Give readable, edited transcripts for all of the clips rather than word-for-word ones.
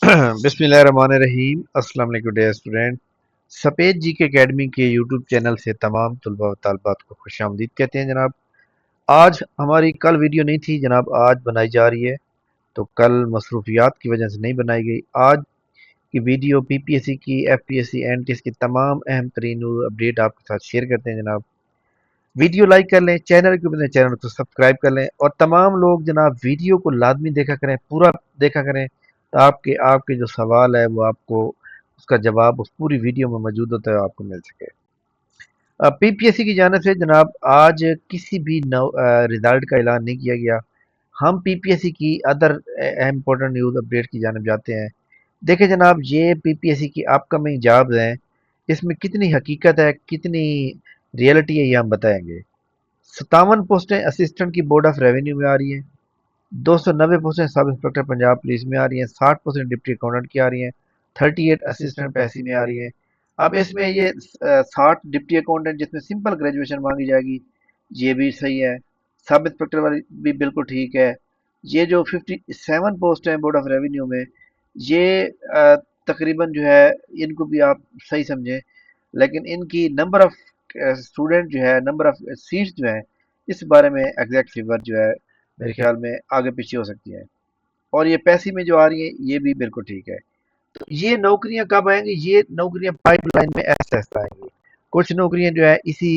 بسم اللہ الرحمن الرحیم۔ السلام علیکم ڈیئر اسٹوڈنٹ۔ سفید جی کے اکیڈمی کے یوٹیوب چینل سے تمام طلباء و طالبات کو خوش آمدید کہتے ہیں جناب۔ آج ہماری کل ویڈیو نہیں تھی جناب، آج بنائی جا رہی ہے، تو کل مصروفیات کی وجہ سے نہیں بنائی گئی۔ آج کی ویڈیو پی پی ایس سی کی، F P S C, N T S کی تمام اہم ترین اپڈیٹ آپ کے ساتھ شیئر کرتے ہیں جناب۔ ویڈیو لائک کر لیں، چینل کو سبسکرائب کر لیں، اور تمام لوگ جناب ویڈیو کو لازمی دیکھا کریں، پورا دیکھا کریں، تو آپ کے جو سوال ہے وہ آپ کو اس کا جواب اس پوری ویڈیو میں موجود ہوتا ہے، آپ کو مل سکے۔ پی پی ایس سی کی جانب سے جناب آج کسی بھی رزلٹ کا اعلان نہیں کیا گیا۔ ہم پی پی ایس سی کی ادر امپورٹنٹ نیوز اپڈیٹ کی جانب جاتے ہیں۔ دیکھیں جناب، یہ پی پی ایس سی کی اپ کمنگ جابز ہیں، اس میں کتنی حقیقت ہے، کتنی ریئلٹی ہے، یہ ہم بتائیں گے۔ 57 پوسٹیں اسسٹنٹ کی بورڈ آف ریونیو میں آ رہی ہیں، 290 پوسٹیں سب انسپکٹر پنجاب پولیس میں آ رہی ہیں، 60 پوسٹیں ڈپٹی اکاؤنٹنٹ کی آ رہی ہیں، 38 اسسٹنٹ پیسی میں آ رہی ہیں۔ اب اس میں یہ 60 ڈپٹی اکاؤنٹنٹ جس میں سمپل گریجویشن مانگی جائے گی، یہ بھی صحیح ہے۔ سب انسپکٹر والی بھی بالکل ٹھیک ہے۔ یہ جو 57 پوسٹ ہیں بورڈ آف ریونیو میں، یہ تقریباً جو ہے ان کو بھی آپ صحیح سمجھیں، لیکن ان کی نمبر آف اسٹوڈنٹ جو ہے، نمبر آف سیٹس جو ہیں، اس بارے میں ایگزیکٹ فگر جو ہے میرے خیال میں آگے پیچھے ہو سکتی ہیں۔ اور یہ پیسے میں جو آ رہی ہیں یہ بھی بالکل ٹھیک ہے۔ تو یہ نوکریاں کب آئیں گی؟ یہ نوکریاں پائپ لائن میں ایسے ایسے آئیں گی۔ کچھ نوکریاں جو ہے اسی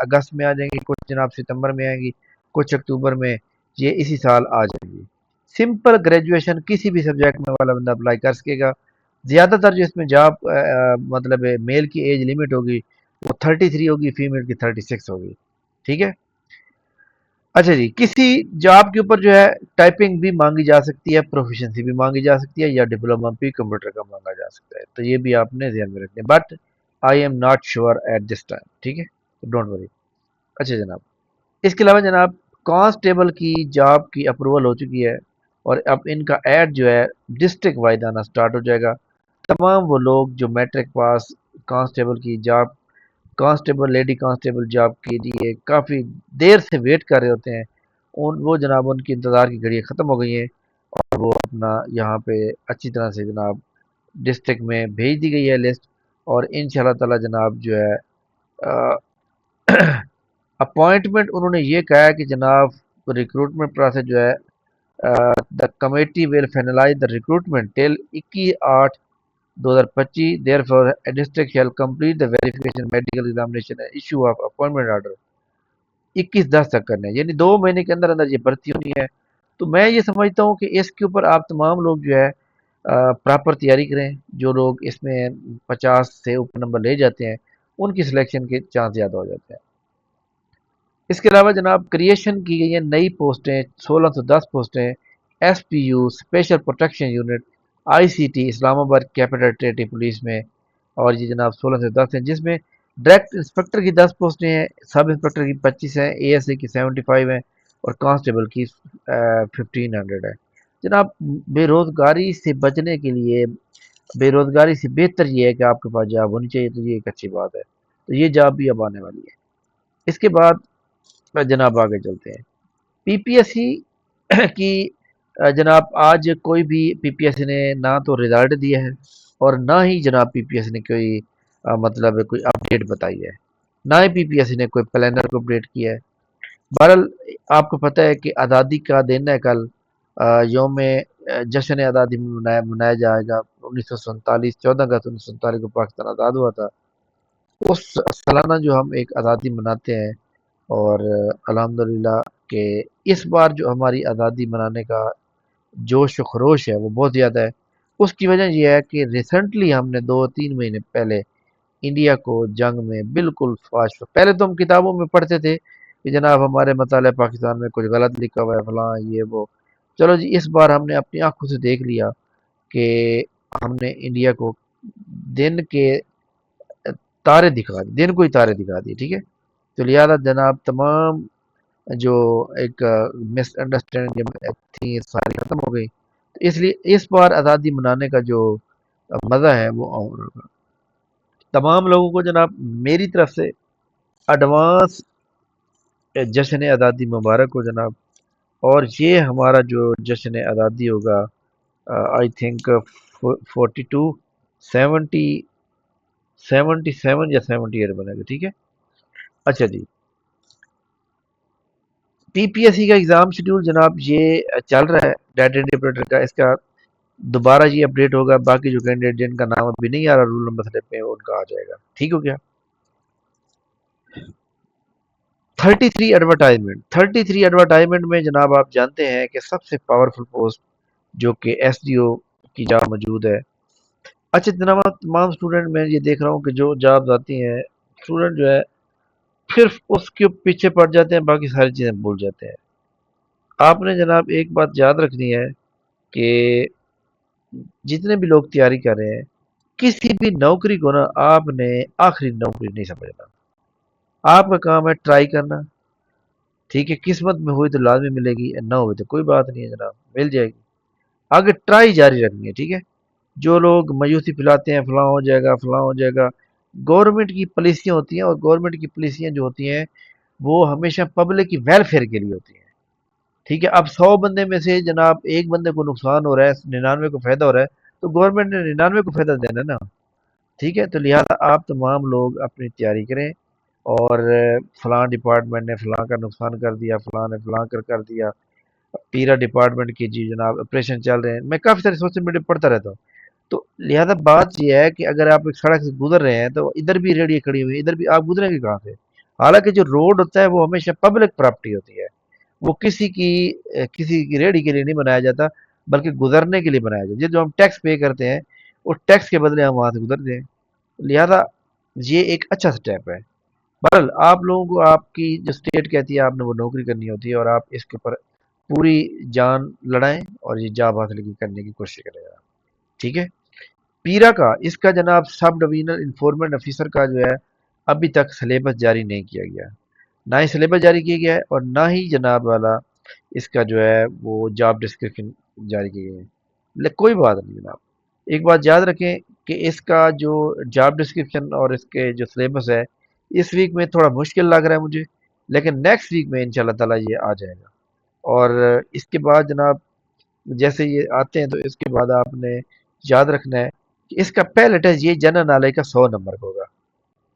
اگست میں آ جائیں گی، کچھ جناب ستمبر میں آئیں گی، کچھ اکتوبر میں، یہ اسی سال آ جائیں گی۔ سمپل گریجویشن کسی بھی سبجیکٹ میں والا بندہ اپلائی کر سکے گا۔ زیادہ تر جو اس میں جاب مطلب میل کی ایج لمٹ ہوگی وہ 33 ہوگی، فیمیل کی 36 ہوگی، ٹھیک ہے۔ اچھا جی، کسی جاب کے اوپر جو ہے ٹائپنگ بھی مانگی جا سکتی ہے، پروفیشنسی بھی مانگی جا سکتی ہے، یا ڈپلوما بھی کمپیوٹر کا مانگا جا سکتا ہے، تو یہ بھی آپ نے ذہن میں رکھنا ہے، but I am not sure at this time, ٹھیک ہے، ڈونٹ وری۔ اچھا جناب، اس کے علاوہ جناب کانسٹیبل کی جاب کی اپروول ہو چکی ہے، اور اب ان کا ایڈ جو ہے ڈسٹرکٹ وائز آنا سٹارٹ ہو جائے گا۔ تمام وہ لوگ جو میٹرک پاس کانسٹیبل کی job, constable, lady constable job کے لیے کافی دیر سے ویٹ کر رہے ہوتے ہیں، وہ جناب ان کی انتظار کی گھڑیاں ختم ہو گئی ہیں، اور وہ اپنا یہاں پہ اچھی طرح سے جناب ڈسٹرکٹ میں بھیج دی گئی ہے لسٹ، اور انشاءاللہ تعالی جناب جو ہے اپوائنٹمنٹ انہوں نے یہ کہا ہے کہ جناب ریکروٹمنٹ پروسیس جو ہے the committee will finalize the recruitment till 21/8/2025، therefore district shall complete the verification medical examination issue of appointment order 21/10 تک کرنا ہے، یعنی 2 مہینے کے اندر اندر یہ بھرتی ہونی ہے۔ تو میں یہ سمجھتا ہوں کہ اس کے اوپر آپ تمام لوگ جو ہے پراپر تیاری کریں۔ جو لوگ اس میں 50 سے اوپر نمبر لے جاتے ہیں ان کی سلیکشن کے چانس زیادہ ہو جاتے ہیں۔ اس کے علاوہ جناب کریشن کی گئی ہیں نئی پوسٹیں، 1610 پوسٹیں، S P U special protection unit, I C T Islamabad capital territory police میں، اور یہ جناب 1610 ہیں، جس میں ڈائریکٹ انسپکٹر کی 10 پوسٹیں ہیں، سب انسپکٹر کی 25 ہیں، اے ایس اے کی 75 ہیں، اور کانسٹیبل کی 1500 ہے۔ جناب بے روزگاری سے بچنے کے لیے، بے روزگاری سے بہتر یہ ہے کہ آپ کے پاس جاب ہونی چاہیے، تو یہ ایک اچھی بات ہے، تو یہ جاب بھی اب آنے والی ہے۔ اس کے بعد جناب آگے چلتے ہیں پی پی ایس سی کی۔ جناب آج کوئی بھی پی پی ایس سی نے نہ تو رزلٹ دیا ہے، اور نہ ہی جناب پی پی ایس سی نے کوئی مطلب کوئی اپڈیٹ بتائی ہے، نہ ہی پی پی ایس سی نے کوئی پلانر کو اپڈیٹ کیا ہے۔ بہرحال آپ کو پتہ ہے کہ آزادی کا دن ہے کل، یوم جشن آزادی منایا جائے گا۔ 1947 14 اگست 1947 کو پاکستان آزاد ہوا تھا۔ اس سالانہ جو ہم ایک آزادی مناتے ہیں، اور الحمدللہ کہ اس بار جو ہماری آزادی منانے کا جوش و خروش ہے وہ بہت زیادہ ہے۔ اس کی وجہ یہ ہے کہ ریسنٹلی ہم نے 2-3 مہینے پہلے انڈیا کو جنگ میں بالکل فاش، پہلے تو ہم کتابوں میں پڑھتے تھے کہ جناب ہمارے مطالعہ پاکستان میں کچھ غلط لکھا ہوا ہے، فلاں یہ وہ، چلو جی اس بار ہم نے اپنی آنکھوں سے دیکھ لیا کہ ہم نے انڈیا کو دن کے تارے دکھا دیے، دن کو ہی تارے دکھا دیے، ٹھیک ہے۔ تو لہٰذا جناب تمام جو ایک مس انڈرسٹینڈنگ تھی ساری ختم ہو گئی، تو اس لیے اس بار آزادی منانے کا جو مزہ ہے وہ اور ہوگا۔ تمام لوگوں کو جناب میری طرف سے ایڈوانس جشن آزادی مبارک ہو جناب۔ اور یہ ہمارا جو جشن آزادی ہوگا آئی تھنک 42 77 یا 78 بنے گا. ٹھیک ہے. اچھا جی, پی پی ایس سی کا ایگزام شیڈیول جناب یہ چل رہا ہے ڈیٹا انٹرپریٹر کا. اس کا دوبارہ یہ اپڈیٹ ہوگا. باقی جو کینڈیڈیٹ جن کا نام ابھی نہیں آ رہا رول نمبر سلپ میں, ان کا آ جائے گا. ٹھیک ہو گیا. 33 ایڈورٹائزمنٹ میں جناب آپ جانتے ہیں کہ سب سے پاورفل پوسٹ جو کہ ایس ڈی او کی جاب موجود ہے. اچھا جناب, تمام اسٹوڈنٹ میں یہ دیکھ رہا ہوں کہ جو جاب آتی ہیں اسٹوڈنٹ جو ہے پھر اس کے پیچھے پڑ جاتے ہیں, باقی ساری چیزیں بھول جاتے ہیں. آپ نے جناب ایک بات یاد رکھنی ہے کہ جتنے بھی لوگ تیاری کر رہے ہیں, کسی بھی نوکری کو نا آپ نے آخری نوکری نہیں سمجھنا. آپ کا کام ہے ٹرائی کرنا. ٹھیک ہے, قسمت میں ہوئی تو لازمی ملے گی, نہ ہوئی تو کوئی بات نہیں ہے جناب, مل جائے گی. آگے ٹرائی جاری رکھنی ہے. ٹھیک ہے. جو لوگ مایوسی پھیلاتے ہیں فلاں ہو جائے گا فلاں ہو جائے گا, گورنمنٹ کی پالیسیاں ہوتی ہیں, اور گورنمنٹ کی پالیسیاں جو ہوتی ہیں وہ ہمیشہ پبلک کی ویلفیئر کے لیے ہوتی ہیں. ٹھیک ہے. اب 100 بندے میں سے جناب ایک بندے کو نقصان ہو رہا ہے, 99 کو فائدہ ہو رہا ہے, تو گورنمنٹ نے 99 کو فائدہ دینا ہے نا. ٹھیک ہے. تو لہٰذا آپ تمام لوگ اپنی تیاری کریں, اور فلاں ڈپارٹمنٹ نے فلاں کا نقصان کر دیا, فلاں نے فلاں کر دیا, پیرا ڈپارٹمنٹ کی جی جناب آپریشن چل رہے ہیں. میں کافی سارے سوشل میڈیا پڑھتا رہتا ہوں. تو لہذا بات یہ ہے کہ اگر آپ ایک سڑک سے گزر رہے ہیں تو ادھر بھی ریڑیاں کھڑی ہوئی ہیں, ادھر بھی آپ گزریں گے کہاں سے؟ حالانکہ جو روڈ ہوتا ہے وہ ہمیشہ پبلک پراپرٹی ہوتی ہے, وہ کسی کی ریڑھی کے لیے نہیں بنایا جاتا, بلکہ گزرنے کے لیے بنایا جاتا ہے. جو ہم ٹیکس پے کرتے ہیں اس ٹیکس کے بدلے ہم وہاں سے گزرتے ہیں. لہذا یہ ایک اچھا سٹیپ ہے. بہرحال آپ لوگوں کو آپ کی جو اسٹیٹ کہتی ہے آپ نے وہ نوکری کرنی ہوتی ہے, اور آپ اس کے اوپر پوری جان لڑائیں اور یہ جاب حاصل کرنے کی کوشش کریں گا. ٹھیک ہے. پیرا کا اس کا جناب سب ڈویژنل انفورمنٹ آفیسر کا جو ہے ابھی تک سلیبس جاری نہیں کیا گیا, نہ ہی سلیبس جاری کیا گیا ہے, اور نہ ہی جناب والا اس کا جو ہے وہ جاب ڈسکرپشن جاری کی گئی ہے. کوئی بات نہیں جناب, ایک بات یاد رکھیں کہ اس کا جو جاب ڈسکرپشن اور اس کے جو سلیبس ہے اس ویک میں تھوڑا مشکل لگ رہا ہے مجھے, لیکن نیکسٹ ویک میں انشاءاللہ تعالیٰ یہ آ جائے گا. اور اس کے بعد جناب جیسے یہ آتے ہیں تو اس کے بعد آپ نے یاد رکھنا ہے کہ اس کا پہلا ٹیسٹ یہ جنرل نالج کا 100 نمبر کا ہوگا.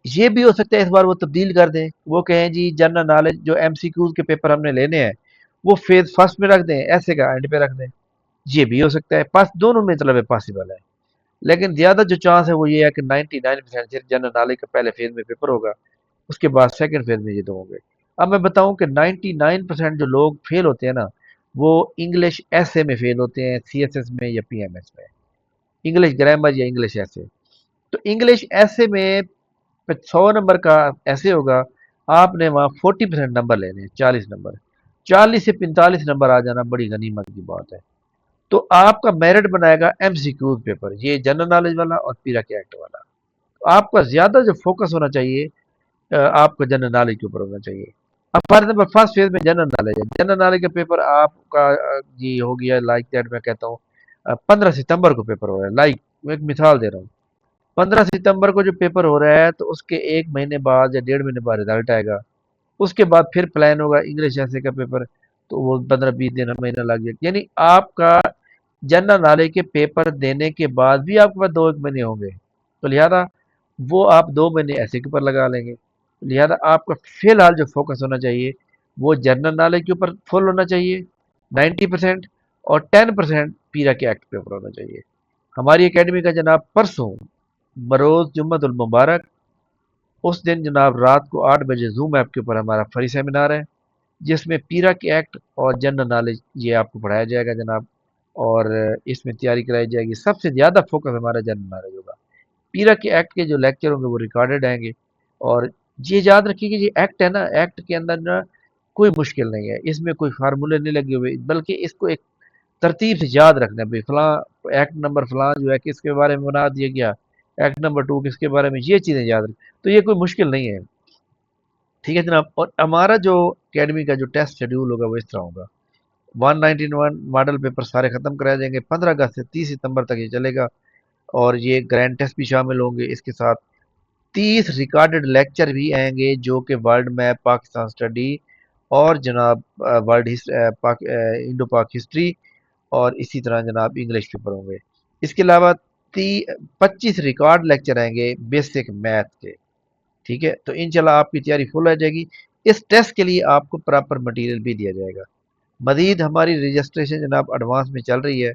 یہ بھی ہو سکتا ہے اس بار وہ تبدیل کر دیں, وہ کہیں جی جنرل نالج جو ایم سی کیوز کے پیپر ہم نے لینے ہیں وہ فیز فرسٹ میں رکھ دیں, ایسے کا اینڈ پہ رکھ دیں. یہ بھی ہو سکتا ہے, پاس دونوں میں مطلب ہے پاسبل ہے, لیکن زیادہ جو چانس ہے وہ یہ ہے کہ 99% صرف جنرل نالج کا پہلے فیز میں پیپر ہوگا, اس کے بعد سیکنڈ فیز میں یہ دو ہوں گے. اب میں بتاؤں کہ 99% جو لوگ فیل ہوتے ہیں نا وہ انگلش ایس اے میں فیل ہوتے ہیں, سی ایس ایس میں یا پی ایم ایس میں, انگلش گرامر یا انگلش ایسے. تو انگلش ایسے میں 100 نمبر کا ایسے ہوگا, آپ نے وہاں 40% نمبر لینے, 40 نمبر, 40 سے 45 نمبر آ جانا بڑی غنیمت کی بات ہے. تو آپ کا میرٹ بنائے گا ایم سی کیوز پیپر, یہ جنرل نالج والا اور پیرا کے ایکٹ والا. آپ کا زیادہ جو فوکس ہونا چاہیے آپ کا جنرل نالج کے اوپر ہونا چاہیے. اب فار ایگزامپل فرسٹ فیز میں جنرل نالج ہے, جنرل نالج کا پیپر آپ کا جی ہو گیا لائک دیٹ, میں کہتا ہوں 15 ستمبر کو پیپر ہو رہا ہے, لائک میں ایک مثال دے رہا ہوں, 15 ستمبر کو جو پیپر ہو رہا ہے تو اس کے 1 مہینے بعد یا 1.5 مہینے بعد رزلٹ آئے گا. اس کے بعد پھر پلان ہوگا انگلش ایسے کا پیپر, تو وہ 15-20 دن مہینہ لگ جائے. یعنی آپ کا جنرل نالج کے پیپر دینے کے بعد بھی آپ کے پاس 2-1 مہینے ہوں گے, تو لہذا وہ آپ 2 مہینے ایسے کے اوپر لگا لیں گے. لہذا آپ کا فی الحال جو فوکس ہونا چاہیے وہ جنرل نالج کے اوپر فل ہونا چاہیے 90%, اور 10% پیرا کے ایکٹ کے اوپر ہونا چاہیے. ہماری اکیڈمی کا جناب پرسوں بروز جمعۃ المبارک اس دن جناب رات کو 8 بجے زوم ایپ کے اوپر ہمارا فری سیمینار ہے, جس میں پیرا کے ایکٹ اور جنرل نالج یہ آپ کو پڑھایا جائے گا جناب, اور اس میں تیاری کرائی جائے گی. سب سے زیادہ فوکس ہمارا جنرل نالج ہوگا. پیرا کے ایکٹ کے جو لیکچر ہوں گے وہ ریکارڈڈ آئیں گے, اور یہ یاد رکھیے کہ یہ ایکٹ ہے نا, ایکٹ کے اندر نا کوئی مشکل نہیں ہے, اس میں کوئی فارمولے نہیں لگے ہوئے, بلکہ اس کو ایک ترتیب سے یاد رکھنا ہے. بھائی فلاں ایکٹ نمبر فلاں جو ہے کس کے بارے میں بنا دیا گیا, ایکٹ نمبر 2 کس کے بارے میں, یہ چیزیں یاد رکھ, تو یہ کوئی مشکل نہیں ہے. ٹھیک ہے جناب. اور ہمارا جو اکیڈمی کا جو ٹیسٹ شیڈیول ہوگا وہ اس طرح ہوگا, 191 ماڈل پیپر سارے ختم کرائے جائیں گے 15 اگست سے 30 ستمبر تک یہ چلے گا, اور یہ گرینڈ ٹیسٹ بھی شامل ہوں گے. اس کے ساتھ 30 ریکارڈڈ لیکچر بھی آئیں گے جو کہ ورلڈ میپ, پاکستان اسٹڈی, اور جناب ورلڈ انڈو پاک ہسٹری, اور اسی طرح جناب انگلش پیپر ہوں گے. اس کے علاوہ 25 ریکارڈ لیکچر آئیں گے بیسک میتھ کے، ٹھیک ہے؟ تو انشاءاللہ آپ کی تیاری فل ہو جائے گی۔ اس ٹیسٹ کے لیے آپ کو پراپر مٹیریل بھی دیا جائے گا۔ مزید ہماری رجسٹریشن جناب ایڈوانس میں چل رہی ہے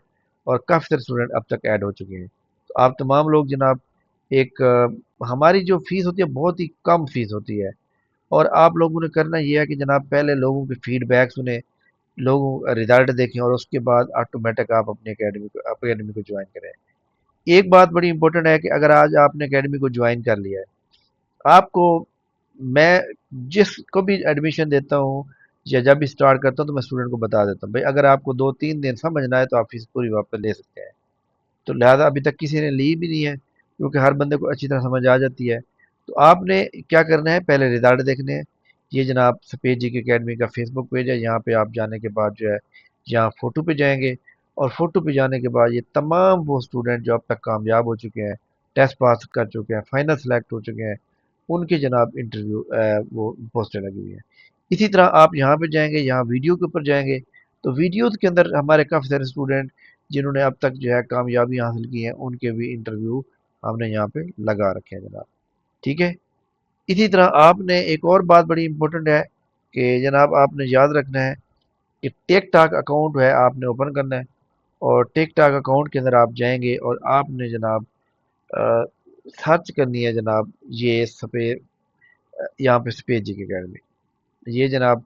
اور کافی سارے اسٹوڈنٹ اب تک ایڈ ہو چکے ہیں۔ تو آپ تمام لوگ جناب ایک ہماری جو فیس ہوتی ہے بہت ہی کم فیس ہوتی ہے، اور آپ لوگوں نے کرنا یہ ہے کہ جناب پہلے لوگوں کے فیڈ بیک سنیں، لوگوں رزلٹ دیکھیں، اور اس کے بعد آٹومیٹک آپ اپنی اکیڈمی کو جوائن کریں۔ ایک بات بڑی امپورٹنٹ ہے کہ اگر آج آپ نے اکیڈمی کو جوائن کر لیا ہے، آپ کو میں جس کو بھی ایڈمیشن دیتا ہوں یا جب بھی سٹارٹ کرتا ہوں تو میں اسٹوڈنٹ کو بتا دیتا ہوں بھائی اگر آپ کو 2-3 دن سمجھنا ہے تو آپ فیس پوری واپس لے سکتے ہیں۔ تو لہٰذا ابھی تک کسی نے لی بھی نہیں ہے کیونکہ ہر بندے کو اچھی طرح سمجھ آ جاتی ہے۔ تو آپ نے کیا کرنا ہے، پہلے ریزلٹ دیکھنے ہیں۔ یہ جناب سپیج جی کے اکیڈمی کا فیس بک پیج ہے، یہاں پہ آپ جانے کے بعد جو ہے یہاں فوٹو پہ جائیں گے، اور فوٹو پہ جانے کے بعد یہ تمام وہ اسٹوڈنٹ جو اب تک کامیاب ہو چکے ہیں، ٹیسٹ پاس کر چکے ہیں، فائنل سلیکٹ ہو چکے ہیں، ان کے جناب انٹرویو وہ پوسٹیں لگی ہوئی ہیں۔ اسی طرح آپ یہاں پہ جائیں گے، یہاں ویڈیو کے اوپر جائیں گے تو ویڈیوز کے اندر ہمارے کافی سارے اسٹوڈنٹ جنہوں نے اب تک جو ہے کامیابی حاصل کی ہے ان کے بھی انٹرویو ہم نے یہاں پہ لگا رکھے ہیں جناب، ٹھیک ہے؟ اسی طرح آپ نے ایک اور بات بڑی امپورٹنٹ ہے کہ جناب آپ نے یاد رکھنا ہے کہ ٹیک ٹاک اکاؤنٹ ہے آپ نے اوپن کرنا ہے، اور ٹیک ٹاک اکاؤنٹ کے اندر آپ جائیں گے اور آپ نے جناب سرچ کرنی ہے جناب یہ یہاں پہ سپیج جی کی اکیڈمی، یہ جناب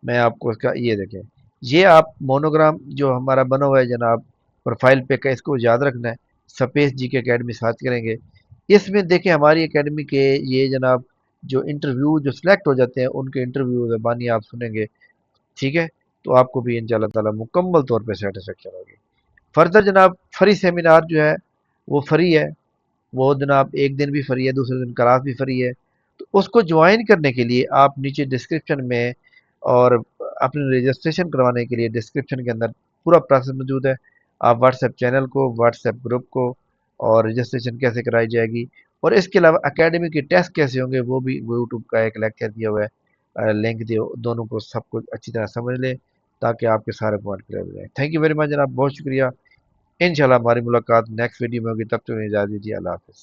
میں آپ کو اس کا یہ دیکھیں، یہ آپ مونوگرام جو ہمارا بنا ہوا ہے جناب پروفائل پہ کا، اس کو یاد رکھنا ہے۔ سپیس جی کے اکیڈمی سرچ کریں گے، اس میں دیکھیں ہماری اکیڈمی کے یہ جناب جو انٹرویو جو سلیکٹ ہو جاتے ہیں ان کے انٹرویو زبانی آپ سنیں گے، ٹھیک ہے؟ تو آپ کو بھی انشاءاللہ تعالی مکمل طور پہ سیٹسفیکشن ہوگی۔ فردر جناب فری سیمینار جو ہے وہ فری ہے، وہ جناب ایک دن بھی فری ہے، دوسرے دن کلاس بھی فری ہے۔ تو اس کو جوائن کرنے کے لیے آپ نیچے ڈسکرپشن میں، اور اپنے رجسٹریشن کروانے کے لیے ڈسکرپشن کے اندر پورا پروسیس موجود ہے۔ آپ واٹس ایپ چینل کو، واٹس ایپ گروپ کو، اور رجسٹریشن کیسے کرائی جائے گی، اور اس کے علاوہ اکیڈمی کے ٹیسٹ کیسے ہوں گے وہ بھی یوٹیوب کا ایک لیکچر دیا ہوا ہے، لنک دیو دونوں کو سب کچھ اچھی طرح سمجھ لیں تاکہ آپ کے سارے پوائنٹ کلیئر ہو جائیں۔ تھینک یو ویری مچ جناب، بہت شکریہ۔ انشاءاللہ ہماری ملاقات نیکسٹ ویڈیو میں ہوگی، تب تک اجازت دیجیے، اللہ حافظ۔